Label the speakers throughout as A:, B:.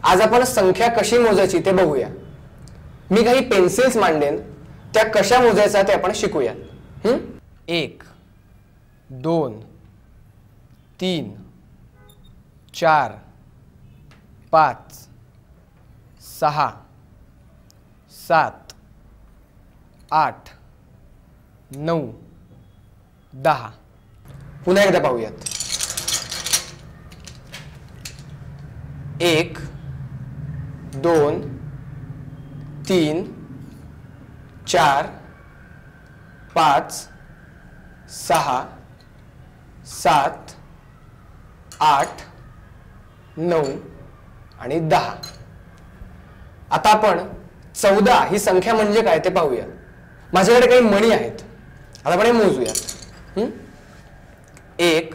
A: आज आपण संख्या कशी मोजायची ते बघूया। मी काही पेन्सिल्स मांडेन, त्या कशा मोजायच्या ते आपण शिकूया। 1 2 3 4 5 6 7 8 9 10। पुन्हा एकदा पाहूयात। 1 2 3 4 5 6 7 8 9 आणि 10। आता आपण 14 ही संख्या म्हणजे काय ते पाहूया। माझ्याकडे काही मणी आहेत, आता आपण हे मोजूया। 1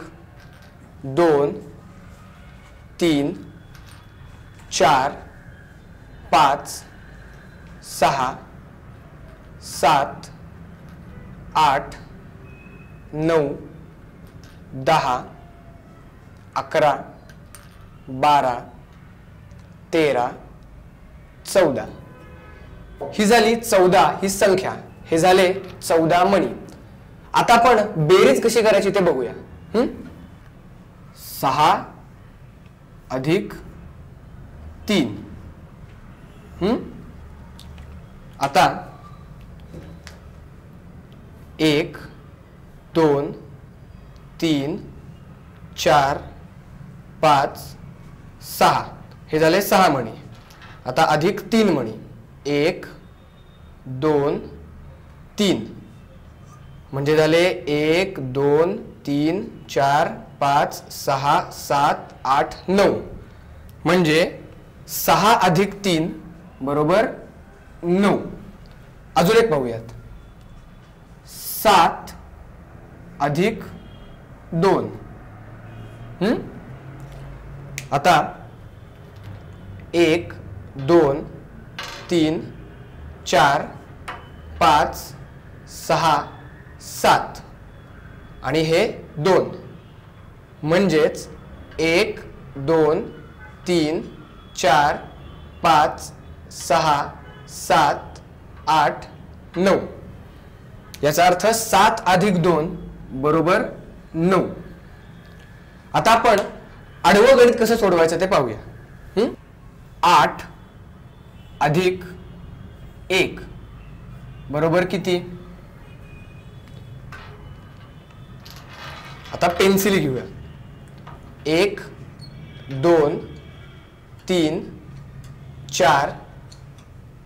A: 2 3 4 5 6 7 8 9 10 11 12 13 14। ही झाली 14 ही संख्या, हे झाले 14 मणी। आता आपण बेरीज कशी करायची ते बघूया। 6 अधिक 3। आता 1 2 3 4 5 6 हे झाले 6 मणी। आता अधिक 3 मणी 1 2 3 म्हणजे झाले 1 2 3 4 5 6 7 8 9 म्हणजे 6 अधिक 3 बरोबर 9। अजून एक पाहूयात। 7 अधिक 2। आता 1 2 3 4 5 6 7 आणि हे 2 म्हणजेच 1 2 3 4 5 6 7 8 9 याचा अर्थ 7 अधिक 2 बरोबर 9। आता आपण आडवं गणित कसं सोडवायचं ते पाहूया। 8 अधिक 1 बरोबर किती? आता पेन्सिल घेऊया। 1 2 3 4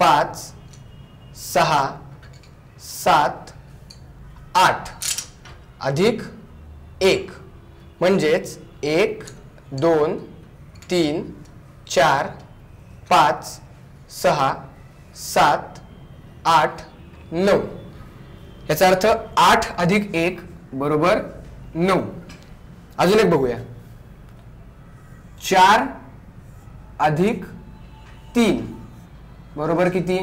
A: 5 6 7 8 अधिक 1 म्हणजेच 1 2 3 4 5 6 7 8 9 याचा अर्थ 8 अधिक 1 बरोबर 9। अजून एक बघूया। 4 अधिक 3 बरोबर किती?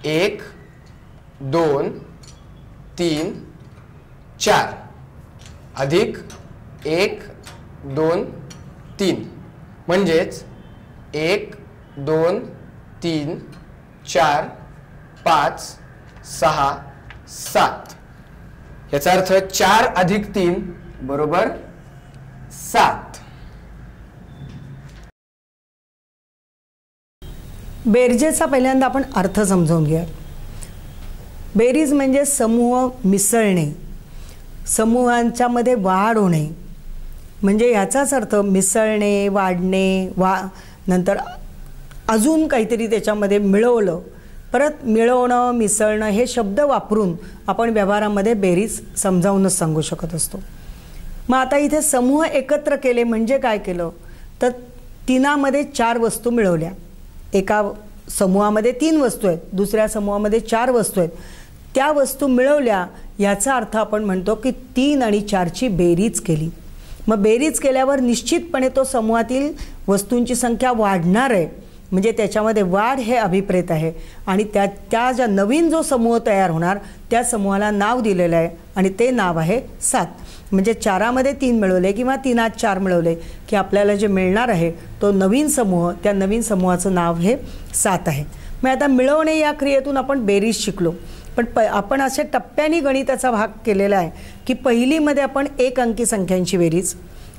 A: 1 2 3 4 अधिक 1 2 3 म्हणजेच 1 2 3 4 5 6 7 याचा अर्थ 4 अधिक 3 बरोबर 7।
B: बेरजेचा पहिल्यांदा आपण अर्थ समजावून घ्या। बेरीज म्हणजे समूह मिसळणे, समूहांच्या मध्ये वाढ होणे, म्हणजे याचाच अर्थ मिसळणे, वाढणे, नंतर अजून काहीतरी त्याच्यामध्ये मिळवलं, परत मिळवणं, मिसळणं हे शब्द वापरून आपण व्यवहारामध्ये बेरीज समजावूनच सांगू शकत असतो। मग आता इथे समूह एकत्र केले म्हणजे काय केलं तर तिनामध्ये 4 वस्तू मिळवल्या। एका समूहामध्ये 3 वस्तू आहेत, दुसऱ्या समूहामध्ये 4 वस्तू आहेत, त्या वस्तू मिळवल्या याचा अर्थ आपण म्हणतो की 3 आणि 4 ची बेरीज केली। मग बेरीज केल्यावर निश्चितपणे तो समूहातील वस्तूंची संख्या वाढणार आहे, म्हणजे त्याच्यामध्ये वाढ हे अभिप्रेत आहे आणि त्या ज्या नवीन जो समूह तयार होणार त्या समूहाला नाव दिलेलं आहे आणि ते नाव आहे 7। म्हणजे 4मध्ये 3 मिळवले किंवा 3त 4 मिळवले की आपल्याला जे मिळणार आहे तो नवीन समूह, त्या नवीन समूहाचं नाव हे 7 आहे. मग आता मिळवणे या क्रियेतून आपण बेरीज शिकलो, पण आपण असे टप्प्याने गणिताचा भाग केलेला आहे की पहिलीमध्ये आपण 1 अंकी संख्यांची बेरीज,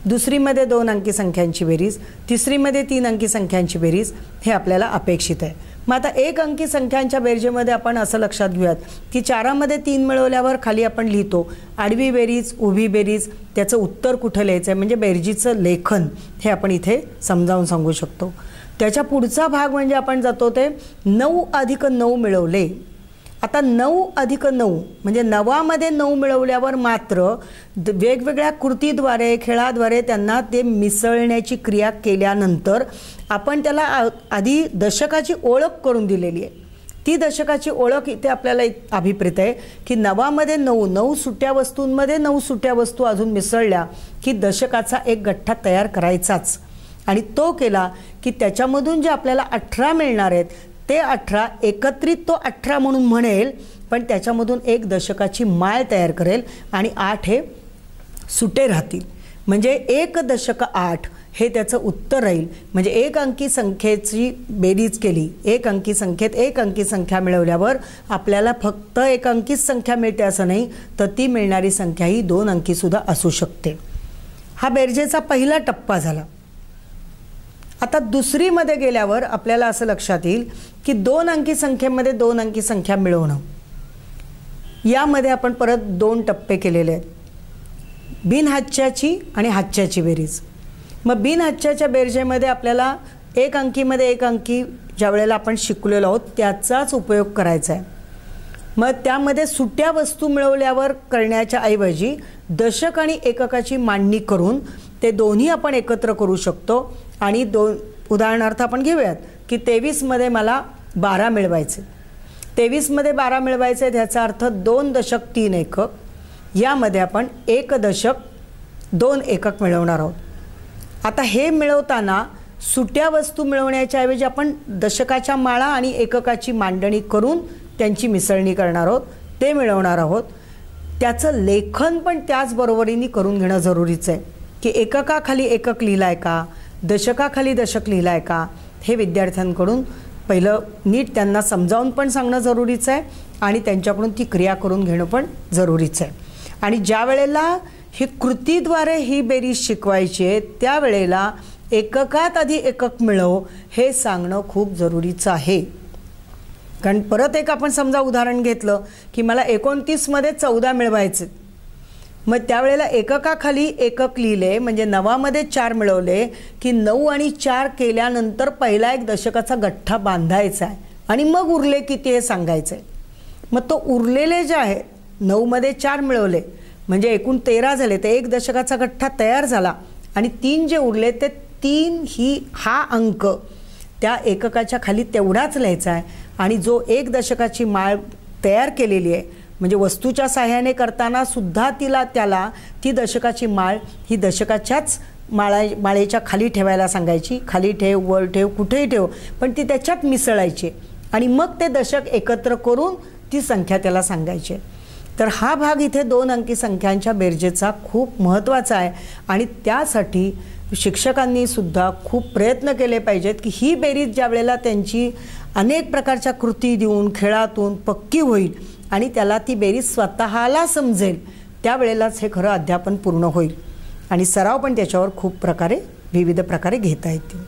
B: दुसरीमध्ये 2 अंकी संख्यांची बेरीज, तिसरीमध्ये 3 अंकी संख्यांची बेरीज हे आपल्याला अपेक्षित आहे. मग आता 1 अंकी संख्यांच्या बेरजेमध्ये आपण असं लक्षात घेऊयात की 4मध्ये 3 मिळवल्यावर खाली आपण लिहितो आडवी बेरीज, उभी बेरीज, त्याचं उत्तर कुठं लिहायचं आहे म्हणजे बेरजीचं लेखन हे आपण इथे समजावून सांगू शकतो. त्याच्या पुढचा भाग म्हणजे आपण जातो ते 9 अधिक 9 मिळवले. आता 9 अधिक 9 म्हणजे 9मध्ये 9 मिळवल्यावर मात्र वेगवेगळ्या कृतीद्वारे, खेळाद्वारे त्यांना ते मिसळण्याची क्रिया केल्यानंतर आपण त्याला आधी दशकाची ओळख करून दिलेली आहे. ती दशकाची ओळख इथे आपल्याला अभिप्रेत आहे की 9मध्ये 9 सुट्या वस्तूंमध्ये 9 सुट्या वस्तू अजून मिसळल्या की दशकाचा एक गठ्ठा तयार करायचाच, आणि तो केला की त्याच्यामधून जे आपल्याला 18 मिळणार आहेत ते 18 एकत्रित तो 18 म्हणून म्हणेल, पण त्याच्यामधून एक दशकाची माळ तयार करेल आणि 8 हे सुटे राहतील. म्हणजे 1 दशक 8 हे त्याचं उत्तर राहील. म्हणजे 1 अंकी संख्येची बेरीज केली, 1 अंकी संख्येत 1 अंकी संख्या मिळवल्यावर आपल्याला फक्त 1 अंकीच संख्या मिळते असं नाही, तर ती मिळणारी संख्या ही 2 अंकीसुद्धा असू शकते. हा बेरजेचा पहिला टप्पा झाला. आता दुसरीमध्ये गेल्यावर आपल्याला असं लक्षात येईल की 2 अंकी संख्येमध्ये 2 अंकी संख्या मिळवणं, यामध्ये आपण परत 2 टप्पे केलेले आहेत, बिनहाच्याची आणि हाच्याची बेरीज. मग बिनहाच्याच्या बेरजेमध्ये आपल्याला 1 अंकीमध्ये 1 अंकी ज्या वेळेला आपण शिकलेलो आहोत त्याचाच उपयोग करायचा आहे. मग त्यामध्ये सुट्या वस्तू मिळवल्यावर करण्याच्या ऐवजी दशक आणि एककाची मांडणी करून ते दोन्ही आपण एकत्र करू शकतो. आणि उदाहरणार्थ आपण घेऊयात की 23मध्ये मला 12 मिळवायचे, 23मध्ये 12 मिळवायचे ह्याचा अर्थ 2 दशक 3 एकक, यामध्ये आपण 1 दशक 2 एकक मिळवणार आहोत. आता हे मिळवताना सुट्या वस्तू मिळवण्याच्या ऐवजी आपण दशकाच्या माळा आणि एककाची मांडणी करून त्यांची मिसळणी करणार आहोत, ते मिळवणार आहोत. त्याचं लेखन पण त्याचबरोबरीने करून घेणं जरुरीचं आहे की एककाखाली एकक लिहिलं आहे का, दशकाखाली दशक लिहिलं आहे का, हे विद्यार्थ्यांकडून पहिलं नीट त्यांना समजावून पण सांगणं जरुरीचं आहे आणि त्यांच्याकडून ती क्रिया करून घेणं पण जरुरीचं आहे. आणि ज्या वेळेला ही कृतीद्वारे ही बेरीज शिकवायची आहे त्यावेळेला एककात आधी एकक मिळव हे सांगणं खूप जरुरीचं आहे. कारण परत एक आपण समजा उदाहरण घेतलं की मला 29मध्ये 14 मिळवायचे, मग त्यावेळेला एककाखाली एकक लिहिले म्हणजे 9मध्ये 4 मिळवले की 9 आणि 4 केल्यानंतर पहिला एक दशकाचा गठ्ठा बांधायचा आहे आणि मग उरले किती हे सांगायचं आहे. मग तो उरलेले जे आहे 9मध्ये 4 मिळवले म्हणजे एकूण 13 झाले, ते एक दशकाचा गठ्ठा तयार झाला आणि 3 जे उरले ते 3 हा अंक त्या एककाच्या खाली तेवढाच लिहायचा आहे. आणि जो एक दशकाची माळ तयार केलेली आहे म्हणजे वस्तूच्या साह्याने करताना सुद्धा त्याला ती दशकाची माळ ही दशकाच्याच माळेच्या खाली ठेवायला सांगायची. खाली ठेव, वर ठेव, कुठेही ठेव, पण ती त्याच्यात मिसळायची आणि मग ते दशक एकत्र करून ती संख्या त्याला सांगायची. तर हा भाग इथे 2 अंकी संख्यांच्या बेरजेचा खूप महत्त्वाचा आहे आणि त्यासाठी शिक्षकांनी सुद्धा खूप प्रयत्न केले पाहिजेत की ही बेरीज ज्या वेळेला त्यांची अनेक प्रकारच्या कृती देऊन खेळातून पक्की होईल आणि त्याला ती बेरीज स्वतःला समजेल त्यावेळेलाच हे खरं अध्यापन पूर्ण होईल आणि सराव पण त्याच्यावर खूप विविध प्रकारे घेता येतील.